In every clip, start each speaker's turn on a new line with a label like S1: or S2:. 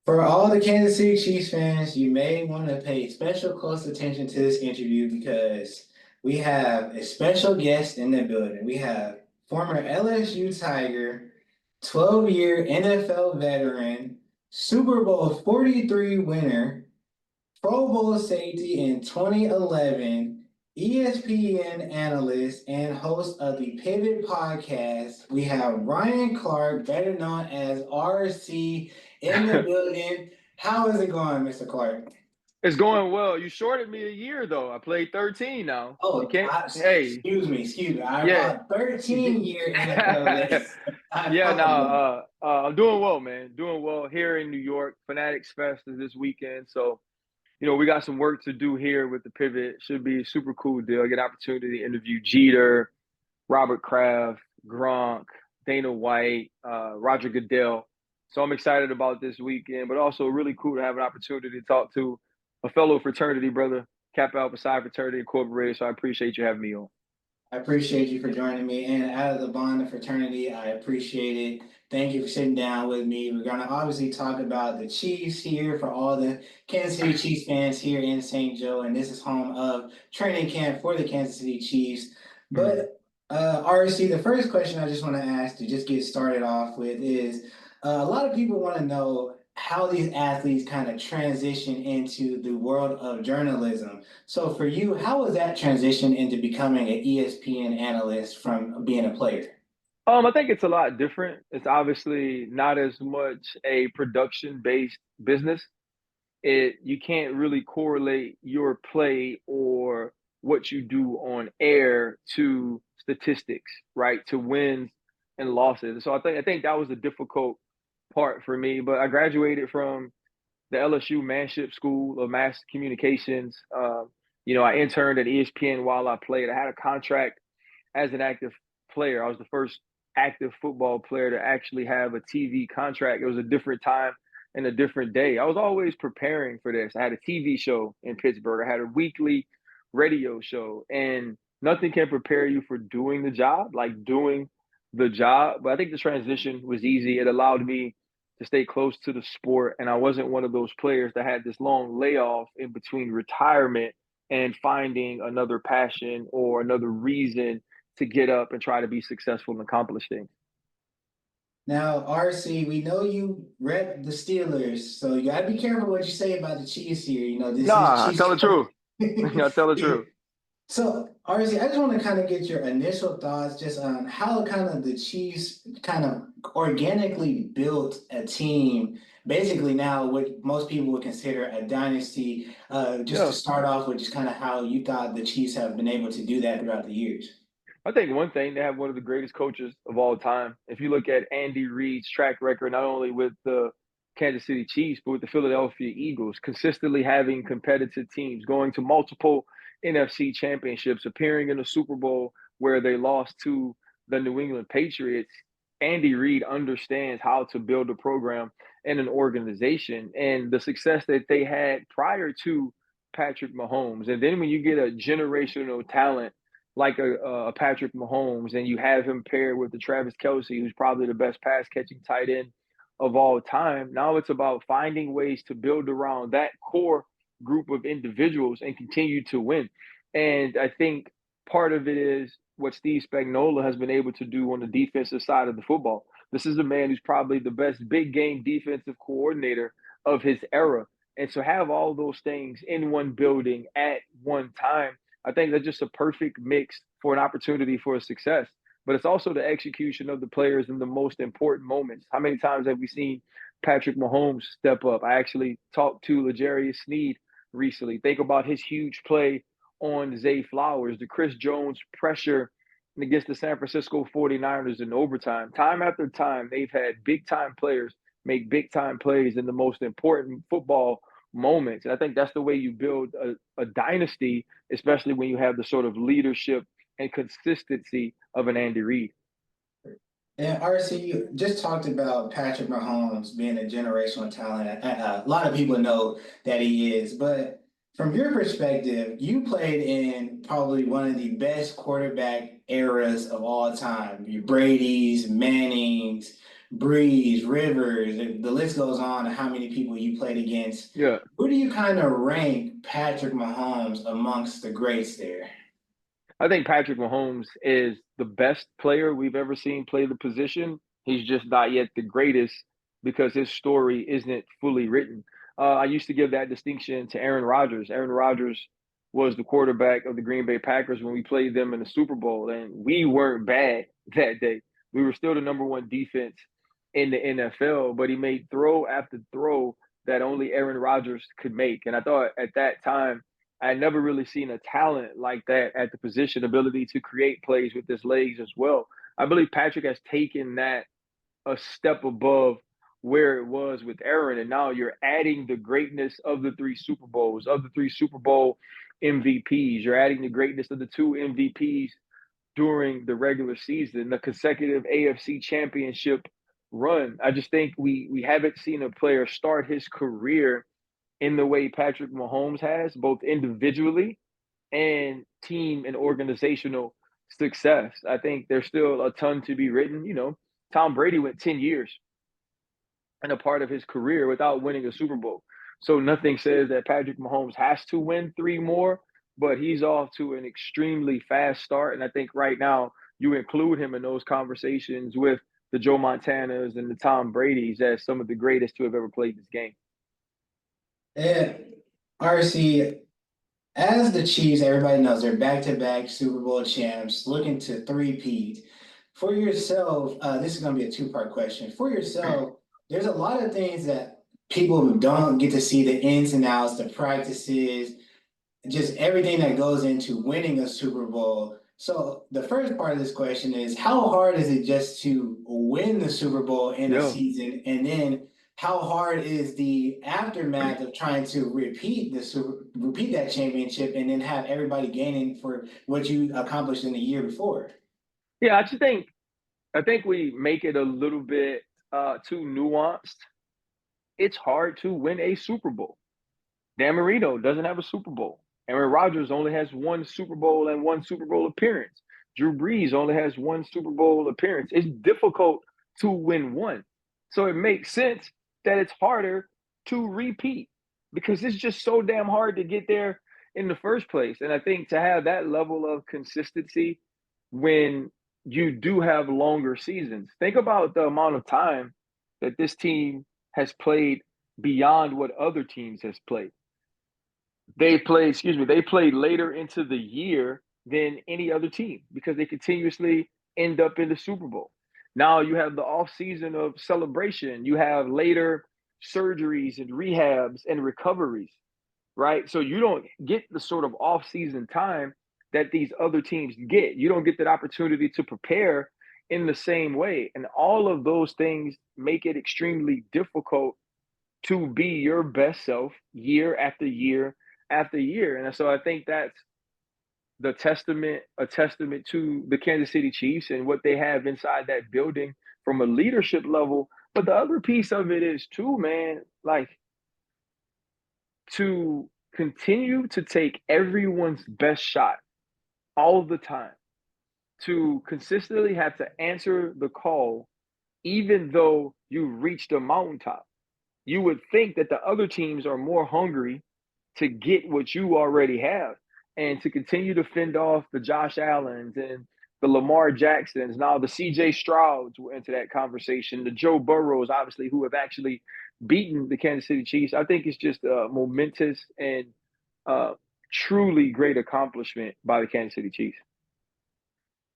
S1: For all the Kansas City Chiefs fans, you may want to pay special close attention to this interview because we have a special guest in the building. We have former LSU Tiger, 12-year NFL veteran, Super Bowl 43 winner, Pro Bowl safety in 2011, ESPN analyst and host of the Pivot podcast. We have Ryan Clark, better known as RC, in the building. How is it going, Mr. Clark?
S2: It's going well. You shorted me a year though. I played 13 now. You
S1: Oh,
S2: can't. Hey,
S1: excuse me. I
S2: yeah,
S1: apologize. 13-year NFL list. I
S2: yeah.
S1: apologize.
S2: Now, I'm doing well, man. Doing well here in New York. Fanatics Fest is this weekend, so we got some work to do here with the pivot. Should be a super cool deal. Get an opportunity to interview Jeter, Robert Kraft, Gronk, Dana White, Roger Goodell. So I'm excited about this weekend, but also really cool to have an opportunity to talk to a fellow fraternity brother, Kappa Alpha Psi Fraternity Incorporated. So I appreciate you having me on.
S1: I appreciate you for joining me. And out of the bond of fraternity, I appreciate it. Thank you for sitting down with me. We're going to obviously talk about the Chiefs here for all the Kansas City Chiefs fans here in St. Joe. And this is home of training camp for the Kansas City Chiefs.
S2: Mm.
S1: But RC, the first question I just want to ask to just get started off with is a lot of people want to know how these athletes kind of transition into the world of journalism. So for you, how was that transition into becoming an ESPN analyst from being a player?
S2: I think it's a lot different. It's obviously not as much a production-based business. You can't really correlate your play or what you do on air to statistics, right? To wins and losses. So I think that was a difficult part for me. But I graduated from the LSU Manship School of Mass Communications. I interned at ESPN while I played. I had a contract as an active player. I was the first active football player to actually have a TV contract. It was a different time and a different day. I was always preparing for this. I had a TV show in Pittsburgh. I had a weekly radio show, and nothing can prepare you for doing the job, like doing the job. But I think the transition was easy. It allowed me to stay close to the sport, and I wasn't one of those players that had this long layoff in between retirement and finding another passion or another reason to get up and try to be successful and accomplish things.
S1: Now, RC, we know you rep the Steelers, so you gotta be careful what you say about the Chiefs here. You know, this is
S2: Nah, I
S1: Chiefs.
S2: tell the truth. I tell the truth.
S1: So, RZ, I just want to kind of get your initial thoughts just on how kind of the Chiefs kind of organically built a team, basically now what most people would consider a dynasty. Just to
S2: Yeah.
S1: start off with, just kind of how you thought the Chiefs have been able to do that throughout the years.
S2: I think one thing, they have one of the greatest coaches of all time. If you look at Andy Reid's track record, not only with the Kansas City Chiefs, but with the Philadelphia Eagles, consistently having competitive teams, going to multiple NFC championships, appearing in the Super Bowl where they lost to the New England Patriots. Andy Reid understands how to build a program and an organization, and the success that they had prior to Patrick Mahomes. And then when you get a generational talent like a Patrick Mahomes, and you have him paired with the Travis Kelsey, who's probably the best pass catching tight end of all time. Now it's about finding ways to build around that core group of individuals and continue to win. And I think part of it is what Steve Spagnuolo has been able to do on the defensive side of the football. This is a man who's probably the best big game defensive coordinator of his era. And so have all those things in one building at one time, I think that's just a perfect mix for an opportunity for a success. But it's also the execution of the players in the most important moments. How many times have we seen Patrick Mahomes step up? I actually talked to L'Jarius Sneed recently. Think about his huge play on Zay Flowers, the Chris Jones pressure against the San Francisco 49ers in overtime. Time after time, they've had big time players make big time plays in the most important football moments. And I think that's the way you build a dynasty, especially when you have the sort of leadership and consistency of an Andy Reid.
S1: And RC, you just talked about Patrick Mahomes being a generational talent. A lot of people know that he is, but from your perspective, you played in probably one of the best quarterback eras of all time. Your Brady's, Manning's, Breeze, Rivers, the list goes on how many people you played against.
S2: Yeah.
S1: Who do you kind of rank Patrick Mahomes amongst the greats there?
S2: I think Patrick Mahomes is the best player we've ever seen play the position. He's just not yet the greatest because his story isn't fully written. I used to give that distinction to Aaron Rodgers. Aaron Rodgers was the quarterback of the Green Bay Packers when we played them in the Super Bowl, and we weren't bad that day. We were still the number one defense in the NFL, but he made throw after throw that only Aaron Rodgers could make. And I thought at that time, I had never really seen a talent like that at the position, ability to create plays with his legs as well. I believe Patrick has taken that a step above where it was with Aaron, and now you're adding the greatness of the three Super Bowls, of the three Super Bowl MVPs. You're adding the greatness of the two MVPs during the regular season, the consecutive AFC championship run. I just think we haven't seen a player start his career in the way Patrick Mahomes has, both individually and team and organizational success. I think there's still a ton to be written. You know, Tom Brady went 10 years and a part of his career without winning a Super Bowl. So nothing says that Patrick Mahomes has to win three more, but he's off to an extremely fast start. And I think right now you include him in those conversations with the Joe Montanas and the Tom Brady's as some of the greatest to have ever played this game.
S1: And RC, as the Chiefs, everybody knows they're back-to-back Super Bowl champs, looking to three-peat. For yourself, this is going to be a two-part question. For yourself, there's a lot of things that people don't get to see the ins and outs, the practices, just everything that goes into winning a Super Bowl. So the first part of this question is how hard is it just to win the Super Bowl in a
S2: Yeah.
S1: season? And then how hard is the aftermath of trying to repeat that championship and then have everybody gaining for what you accomplished in the year before?
S2: Yeah, I think we make it a little bit too nuanced. It's hard to win a Super Bowl. Dan Marino doesn't have a Super Bowl. Aaron Rodgers only has one Super Bowl and one Super Bowl appearance. Drew Brees only has one Super Bowl appearance. It's difficult to win one. So it makes sense that it's harder to repeat because it's just so damn hard to get there in the first place. And I think to have that level of consistency when you do have longer seasons, think about the amount of time that this team has played beyond what other teams has played. They played later into the year than any other team because they continuously end up in the Super Bowl. Now you have the off season of celebration. You have later surgeries and rehabs and recoveries, right? So you don't get the sort of off season time that these other teams get. You don't get that opportunity to prepare in the same way. And all of those things make it extremely difficult to be your best self year after year after year. And so I think that's a testament to the Kansas City Chiefs and what they have inside that building from a leadership level. But the other piece of it is too, man, like to continue to take everyone's best shot all the time, to consistently have to answer the call, even though you reached a mountaintop. You would think that the other teams are more hungry to get what you already have and to continue to fend off the Josh Allens and the Lamar Jacksons. Now the CJ Strouds will enter that conversation, the Joe Burrows, obviously, who have actually beaten the Kansas City Chiefs. I think it's just a momentous and uh, truly great accomplishment by the Kansas City Chiefs.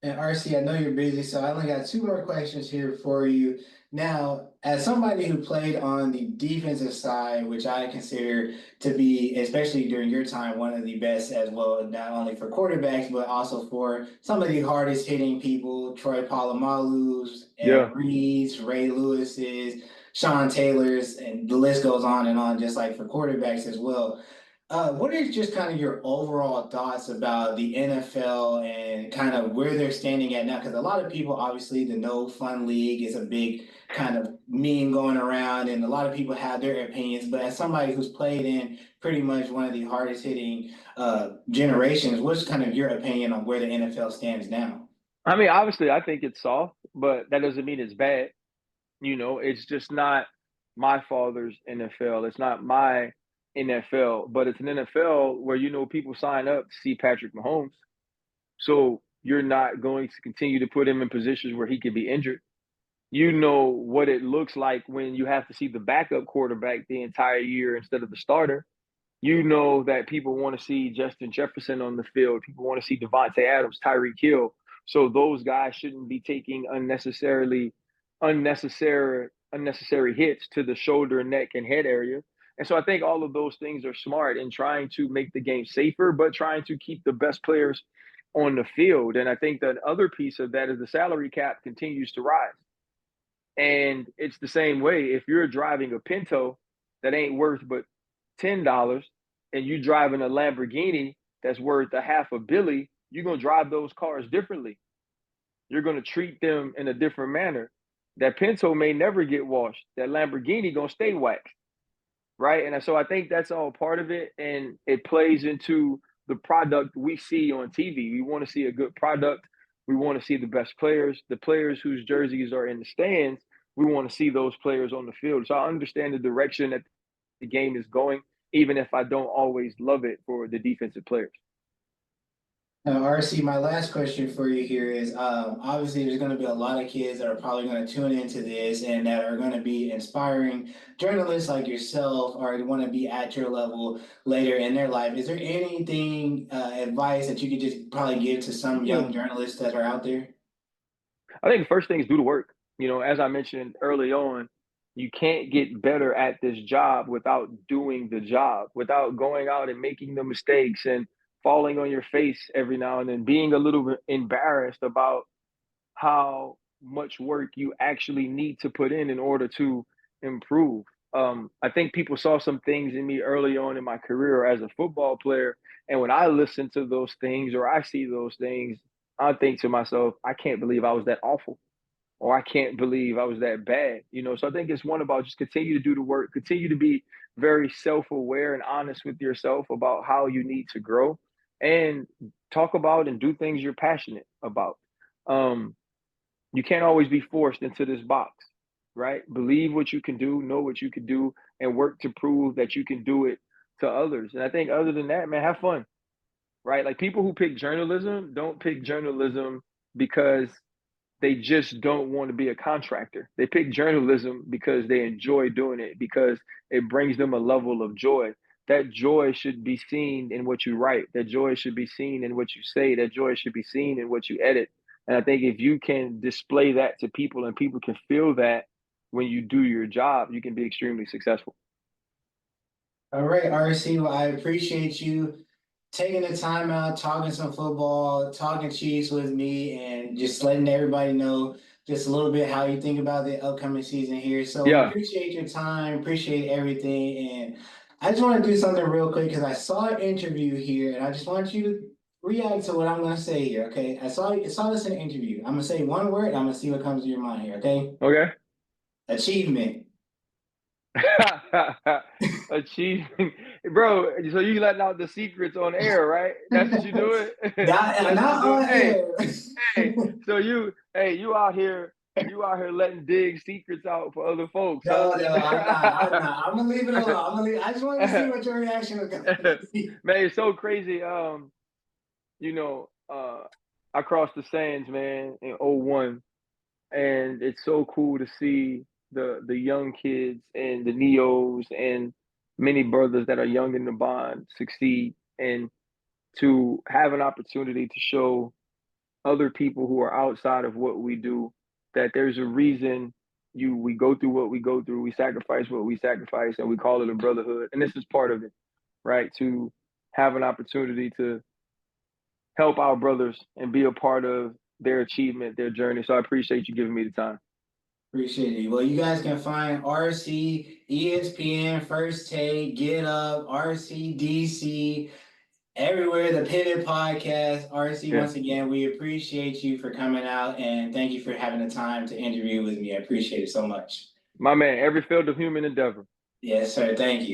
S1: And RC, I know you're busy, so I only got two more questions here for you. Now, as somebody who played on the defensive side, which I consider to be, especially during your time, one of the best as well, not only for quarterbacks, but also for some of the hardest hitting people, Troy Polamalu's, Ed
S2: Yeah.
S1: Reed's, Ray Lewis's, Sean Taylor's, and the list goes on and on, just like for quarterbacks as well. What are just kind of your overall thoughts about the NFL and kind of where they're standing at now? Because a lot of people, obviously, the no fun league is a big kind of meme going around, and a lot of people have their opinions. But as somebody who's played in pretty much one of the hardest hitting generations, what's kind of your opinion on where the NFL stands now?
S2: I mean, obviously, I think it's soft, but that doesn't mean it's bad. It's just not my father's NFL. It's not my NFL, but it's an NFL where people sign up to see Patrick Mahomes. So you're not going to continue to put him in positions where he could be injured. You know what it looks like when you have to see the backup quarterback the entire year instead of the starter. You know that people want to see Justin Jefferson on the field. People want to see Devontae Adams, Tyreek Hill. So those guys shouldn't be taking unnecessary hits to the shoulder, neck, and head area. And so I think all of those things are smart in trying to make the game safer, but trying to keep the best players on the field. And I think the other piece of that is the salary cap continues to rise. And it's the same way. If you're driving a Pinto that ain't worth but $10 and you driving a Lamborghini that's worth a half a billy, you're gonna drive those cars differently. You're gonna treat them in a different manner. That Pinto may never get washed. That Lamborghini gonna stay waxed, right? And so I think that's all part of it, and it plays into the product we see on TV. We want to see a good product. We want to see the best players, the players whose jerseys are in the stands. We want to see those players on the field. So I understand the direction that the game is going, even if I don't always love it for the defensive players.
S1: Now, RC, my last question for you here is obviously there's going to be a lot of kids that are probably going to tune into this and that are going to be inspiring journalists like yourself or want to be at your level later in their life. Is there anything, advice that you could just probably give to some
S2: Yeah.
S1: young journalists that are out there?
S2: I think the first thing is do the work. As I mentioned early on, you can't get better at this job without doing the job, without going out and making the mistakes and falling on your face every now and then, being a little bit embarrassed about how much work you actually need to put in order to improve. I think people saw some things in me early on in my career as a football player. And when I listen to those things or I see those things, I think to myself, I can't believe I was that awful or I can't believe I was that bad. So I think it's one about just continue to do the work, continue to be very self-aware and honest with yourself about how you need to grow and talk about and do things you're passionate about. Um, you can't always be forced into this box, right? Believe what you can do, know what you can do, and work to prove that you can do it to others. And I think other than that, man, have fun, right? Like people who pick journalism don't pick journalism because they just don't want to be a contractor. They pick journalism because they enjoy doing it, because it brings them a level of joy. That joy should be seen in what you write. That joy should be seen in what you say. That joy should be seen in what you edit. And I think if you can display that to people and people can feel that when you do your job, you can be extremely successful.
S1: All right, RC, well, I appreciate you taking the time out, talking some football, talking Chiefs with me, and just letting everybody know just a little bit how you think about the upcoming season here. So we
S2: Yeah.
S1: appreciate your time, appreciate everything. And I just want to do something real quick because I saw an interview here and I just want you to react to what I'm going to say here, okay? I saw this in an interview. I'm going to say one word, I'm going to see what comes to your mind here, okay?
S2: Okay.
S1: Achievement.
S2: Achieving, bro. So you letting out the secrets on air, right? That's what you doing.
S1: Not,
S2: That's what you
S1: not
S2: doing.
S1: on
S2: Hey,
S1: air.
S2: hey. So you out here, letting dig secrets out for other folks, huh?
S1: No, I'm not. I'm not. I'm gonna leave it alone. I just wanted to see what your reaction was gonna be.
S2: Man, it's so crazy. You know, uh, I crossed the sands, man, in '01, and it's so cool to see the young kids and the neos and many brothers that are young in the bond succeed and to have an opportunity to show other people who are outside of what we do that there's a reason we go through what we go through, we sacrifice what we sacrifice, and we call it a brotherhood. And this is part of it, right? To have an opportunity to help our brothers and be a part of their achievement, their journey. So I appreciate you giving me the time.
S1: Appreciate it. Well, you guys can find RC, ESPN, First Take, Get Up, RCDC, everywhere. The Pivot Podcast. RC,
S2: Yeah.
S1: once again, we appreciate you for coming out and thank you for having the time to interview with me. I appreciate it so much.
S2: My man, every field of human endeavor.
S1: Yes, sir. Thank you.